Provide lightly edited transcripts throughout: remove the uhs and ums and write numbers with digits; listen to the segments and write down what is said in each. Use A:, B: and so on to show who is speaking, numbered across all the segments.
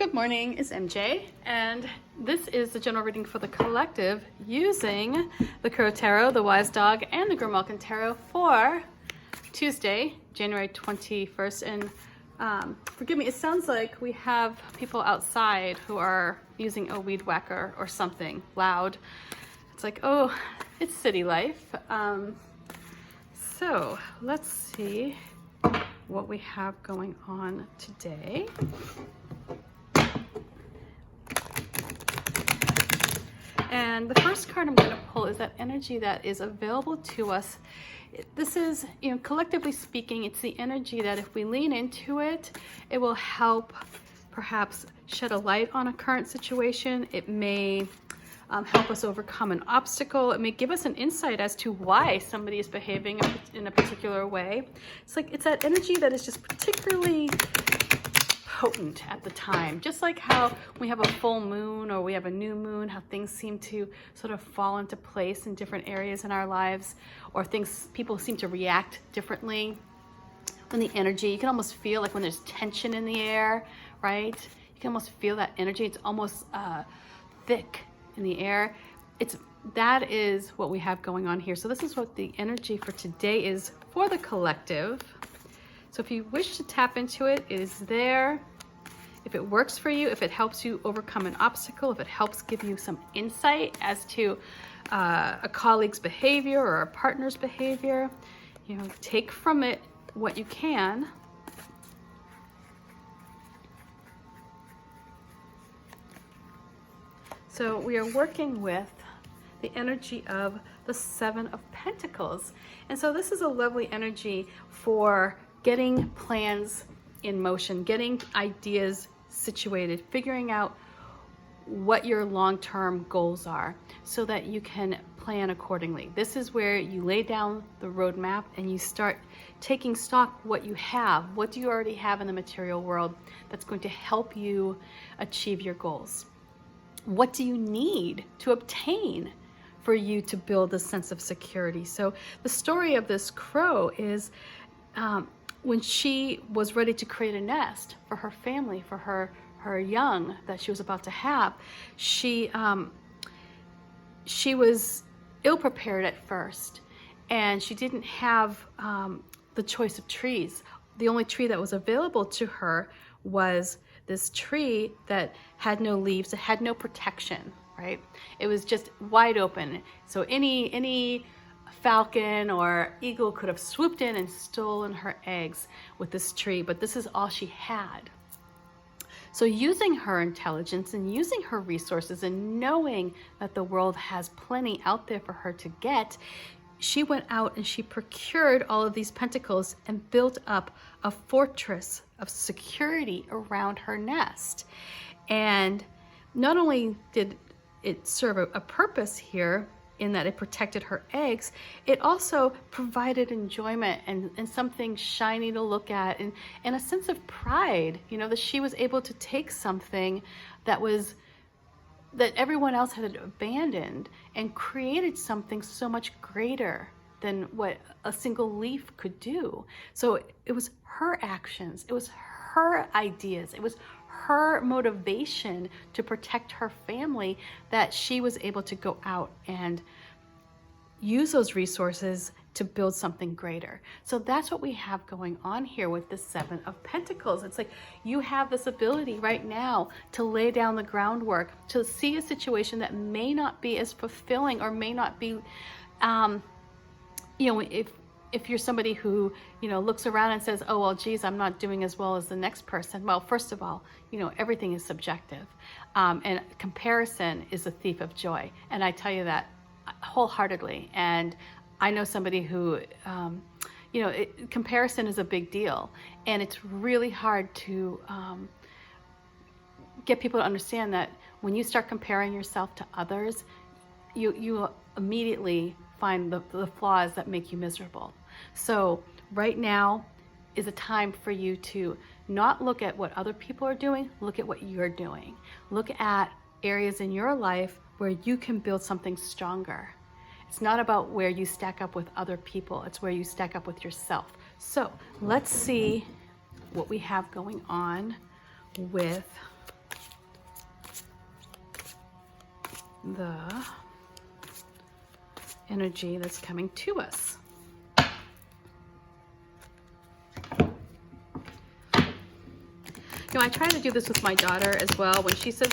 A: Good morning, it's MJ, and this is the general reading for the collective using the Crow Tarot, the Wise Dog, and the Grimalkin Tarot for Tuesday, January 21st. And forgive me, it sounds like we have people outside who are using a weed whacker or something loud. It's like, oh, it's city life. So let's see what we have going on today. And the first card I'm going to pull is that energy that is available to us. This is, collectively speaking, it's the energy that if we lean into it, it will help perhaps shed a light on a current situation. It may help us overcome an obstacle. It may give us an insight as to why somebody is behaving in a particular way. It's that energy that is just particularly potent at the time. Just like how we have a full moon or we have a new moon, how things seem to sort of fall into place in different areas in our lives, or people seem to react differently. When the energy, you can almost feel like when there's tension in the air, right? You can almost feel that energy. It's almost thick in the air. That is what we have going on here. So this is what the energy for today is for the collective. So if you wish to tap into it, it is there. If it works for you, if it helps you overcome an obstacle, if it helps give you some insight as to a colleague's behavior or a partner's behavior, take from it what you can. So we are working with the energy of the Seven of Pentacles. And so this is a lovely energy for getting plans in motion, getting ideas situated, figuring out what your long-term goals are so that you can plan accordingly. This is where you lay down the roadmap and you start taking stock what you have. What do you already have in the material world that's going to help you achieve your goals? What do you need to obtain for you to build a sense of security? So the story of this crow is when she was ready to create a nest for her family, for her young that she was about to have, she was ill-prepared at first, and she didn't have the choice of trees. The only tree that was available to her was this tree that had no leaves, it had no protection, right? It was just wide open. So any falcon or eagle could have swooped in and stolen her eggs with this tree, but this is all she had. So using her intelligence and using her resources and knowing that the world has plenty out there for her to get, she went out and she procured all of these pentacles and built up a fortress of security around her nest. And not only did it serve a purpose here in that it protected her eggs, it also provided enjoyment and something shiny to look at and a sense of pride, that she was able to take something that everyone else had abandoned and created something so much greater than what a single leaf could do. So it was her actions, it was her ideas, it was her motivation to protect her family that she was able to go out and use those resources to build something greater. So that's what we have going on here with the Seven of Pentacles. It's like you have this ability right now to lay down the groundwork, to see a situation that may not be as fulfilling or may not be, if you're somebody who, looks around and says, oh, well, geez, I'm not doing as well as the next person. Well, first of all, everything is subjective. And comparison is a thief of joy. And I tell you that wholeheartedly. And I know somebody who, comparison is a big deal. And it's really hard to get people to understand that when you start comparing yourself to others, you immediately find the flaws that make you miserable. So right now is a time for you to not look at what other people are doing, look at what you're doing. Look at areas in your life where you can build something stronger. It's not about where you stack up with other people, it's where you stack up with yourself. So let's see what we have going on with the energy that's coming to us. You know, I try to do this with my daughter as well. When she says,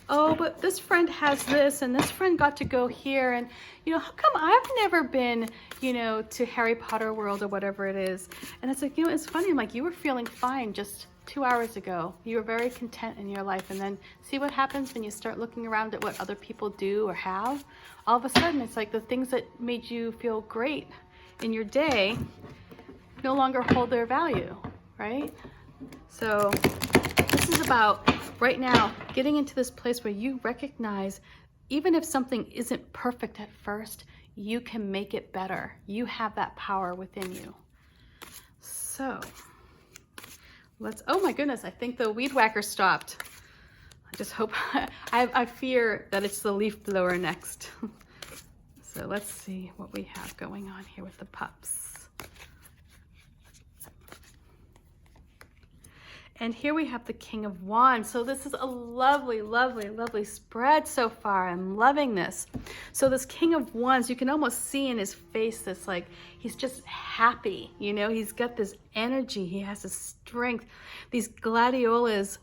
A: oh, but this friend has this and this friend got to go here, and you know, how come I've never been, you know, to Harry Potter World or whatever it is? And it's like, you know, it's funny. I'm like, you were feeling fine just 2 hours ago. You were very content in your life, and then see what happens when you start looking around at what other people do or have. All of a sudden, it's like the things that made you feel great in your day no longer hold their value, right? So this is about right now getting into this place where you recognize, even if something isn't perfect at first, you can make it better. You have that power within you. So let's, oh my goodness, I think the weed whacker stopped. I just hope, I fear that it's the leaf blower next. So let's see what we have going on here with the pups. And here we have the King of Wands. So this is a lovely, lovely, lovely spread so far. I'm loving this. So this King of Wands, you can almost see in his face this, like, he's just happy. You know, he's got this energy. He has this strength. These gladiolas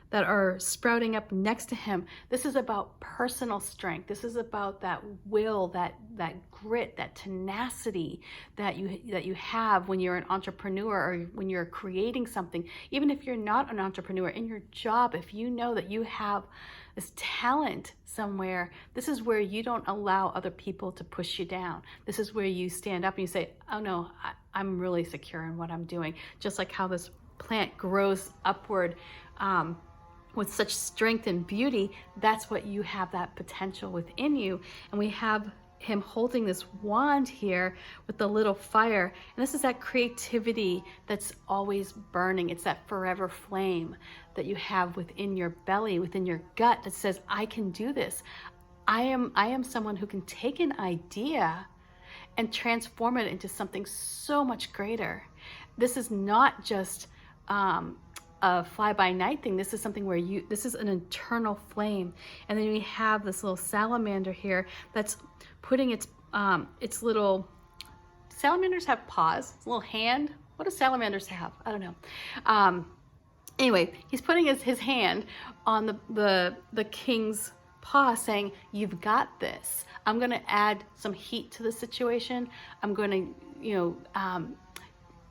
A: that are sprouting up next to him. This is about personal strength. This is about that will, that grit, that tenacity that you have when you're an entrepreneur or when you're creating something. Even if you're not an entrepreneur, in your job, if you know that you have this talent somewhere, this is where you don't allow other people to push you down. This is where you stand up and you say, oh no, I'm really secure in what I'm doing. Just like how this plant grows upward with such strength and beauty, that's what you have, that potential within you. And we have him holding this wand here with the little fire. And this is that creativity that's always burning. It's that forever flame that you have within your belly, within your gut, that says, I can do this. I am someone who can take an idea and transform it into something so much greater. This is not just a fly-by-night thing. This is something where this is an internal flame. And then we have this little salamander here that's putting its little, salamanders have paws, it's a little hand. What do salamanders have? I don't know. Anyway, he's putting his hand on the king's paw, saying, you've got this. I'm going to add some heat to the situation. I'm going to,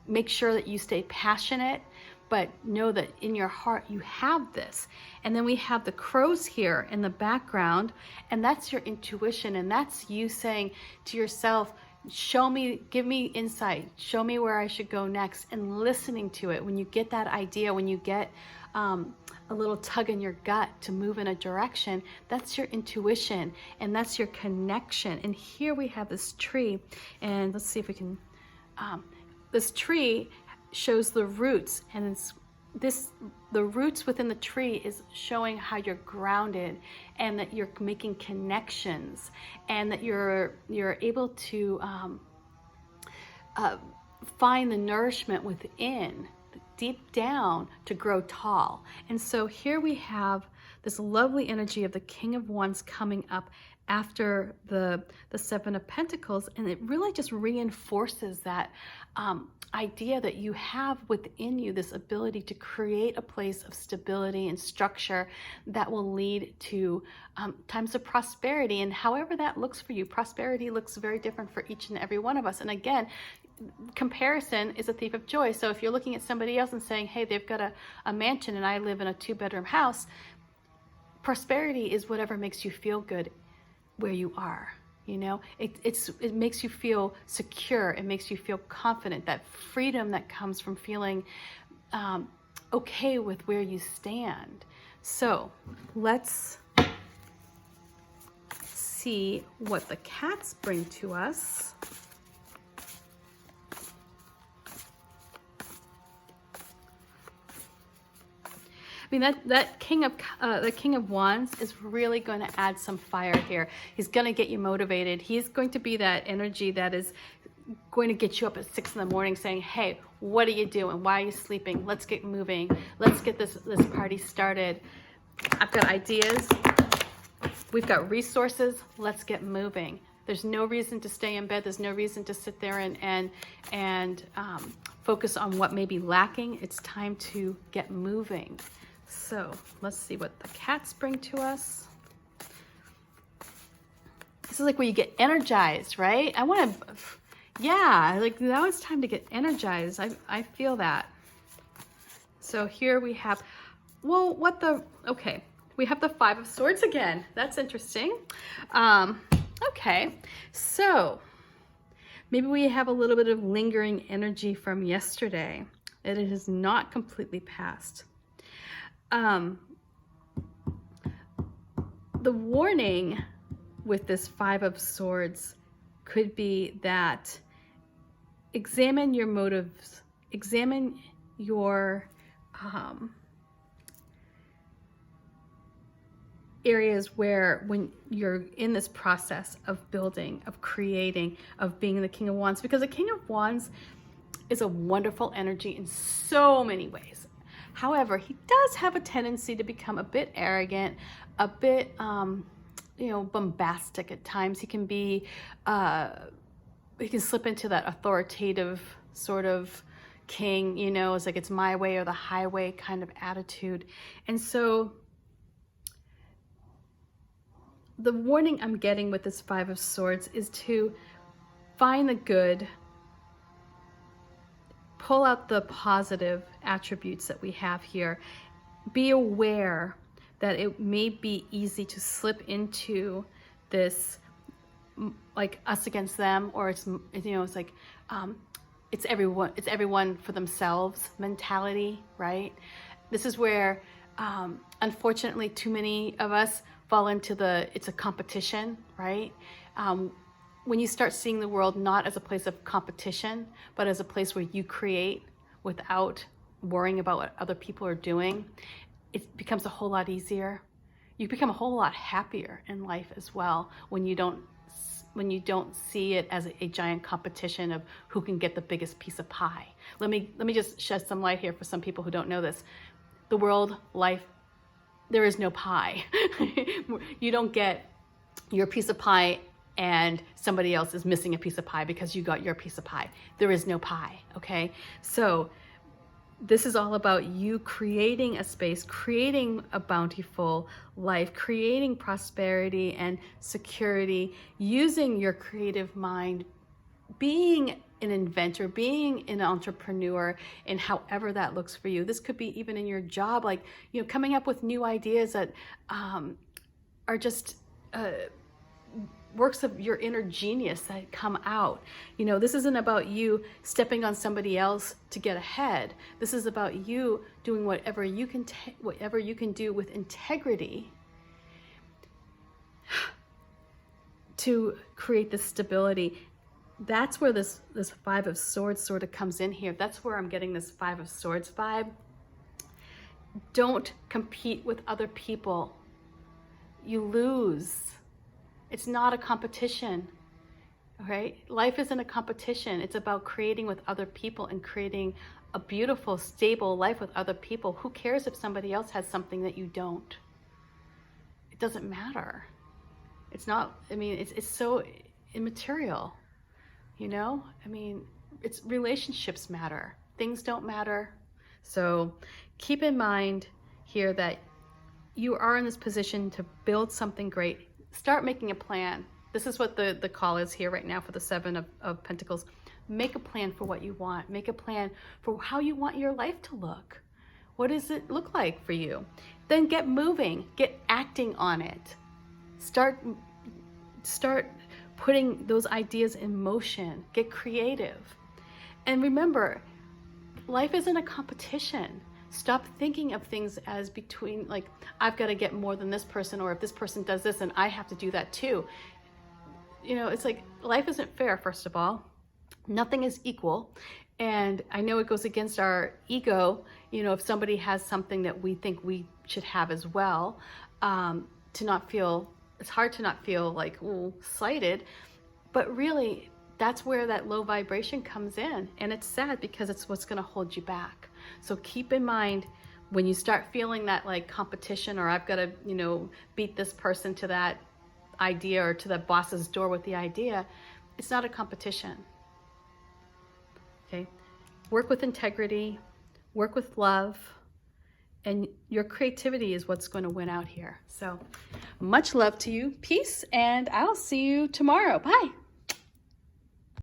A: make sure that you stay passionate, but know that in your heart you have this. And then we have the crows here in the background, and that's your intuition, and that's you saying to yourself, show me, give me insight, show me where I should go next, and listening to it. When you get that idea, when you get a little tug in your gut to move in a direction, that's your intuition, and that's your connection. And here we have this tree, and let's see if we can, this tree shows the roots, and the roots within the tree is showing how you're grounded, and that you're making connections, and that you're able to find the nourishment within, deep down, to grow tall. And so here we have this lovely energy of the King of Wands coming up after the Seven of Pentacles, and it really just reinforces that idea that you have within you, this ability to create a place of stability and structure that will lead to times of prosperity. And however that looks for you, prosperity looks very different for each and every one of us. And again, comparison is a thief of joy. So if you're looking at somebody else and saying, hey, they've got a mansion and I live in a 2-bedroom house, prosperity is whatever makes you feel good where you are. You know, it makes you feel secure. It makes you feel confident, that freedom that comes from feeling okay with where you stand. So let's see what the cats bring to us. I mean, that the King of Wands is really going to add some fire here. He's going to get you motivated. He's going to be that energy that is going to get you up at 6 in the morning saying, hey, what are you doing? Why are you sleeping? Let's get moving. Let's get this party started. I've got ideas. We've got resources. Let's get moving. There's no reason to stay in bed. There's no reason to sit there and focus on what may be lacking. It's time to get moving. So let's see what the cats bring to us. This is like where you get energized, right? I want to, yeah, like now it's time to get energized. I feel that. So here we have, well, okay. We have the Five of Swords again. That's interesting. Okay, so maybe we have a little bit of lingering energy from yesterday. It has not completely passed. The warning with this Five of Swords could be that examine your motives, examine your areas where when you're in this process of building, of creating, of being the King of Wands, because the King of Wands is a wonderful energy in so many ways. However, he does have a tendency to become a bit arrogant, a bit, bombastic at times. He can be, he can slip into that authoritative sort of king, it's like it's my way or the highway kind of attitude. And so the warning I'm getting with this Five of Swords is to find the good, pull out the positive attributes that we have here. Be aware that it may be easy to slip into this, like us against them, or it's like, it's everyone for themselves mentality, right? This is where, unfortunately, too many of us fall into it's a competition, right? When you start seeing the world not as a place of competition, but as a place where you create without worrying about what other people are doing, it becomes a whole lot easier. You become a whole lot happier in life as well when you don't see it as a giant competition of who can get the biggest piece of pie. Let me just shed some light here for some people who don't know this. The world, life, there is no pie. You don't get your piece of pie and somebody else is missing a piece of pie because you got your piece of pie. There is no pie, okay? So this is all about you creating a space, creating a bountiful life, creating prosperity and security, using your creative mind, being an inventor, being an entrepreneur, and however that looks for you. This could be even in your job, like, coming up with new ideas that are just works of your inner genius that come out. This isn't about you stepping on somebody else to get ahead. This is about you doing whatever you can do with integrity to create this stability. That's where this Five of Swords sort of comes in here. That's where I'm getting this Five of Swords vibe. Don't compete with other people. You lose. It's not a competition, right? Life isn't a competition. It's about creating with other people and creating a beautiful, stable life with other people. Who cares if somebody else has something that you don't? It doesn't matter. It's not, it's so immaterial, it's relationships matter. Things don't matter. So keep in mind here that you are in this position to build something great. Start making a plan. This is what the call is here right now for the Seven of Pentacles. Make a plan for what you want. Make a plan for how you want your life to look. What does it look like for you? Then get moving. Get acting on it. Start putting those ideas in motion. Get creative. And remember, life isn't a competition. Stop thinking of things as between, like, I've got to get more than this person, or if this person does this, and I have to do that too. It's like life isn't fair, first of all. Nothing is equal. And I know it goes against our ego, if somebody has something that we think we should have as well, it's hard to not feel like, slighted. But really, that's where that low vibration comes in. And it's sad because it's what's going to hold you back. So keep in mind when you start feeling that like competition, or I've got to, you know, beat this person to that idea or to the boss's door with the idea, it's not a competition. Okay? Work with integrity, work with love, and your creativity is what's going to win out here. So much love to you. Peace, and I'll see you tomorrow. Bye.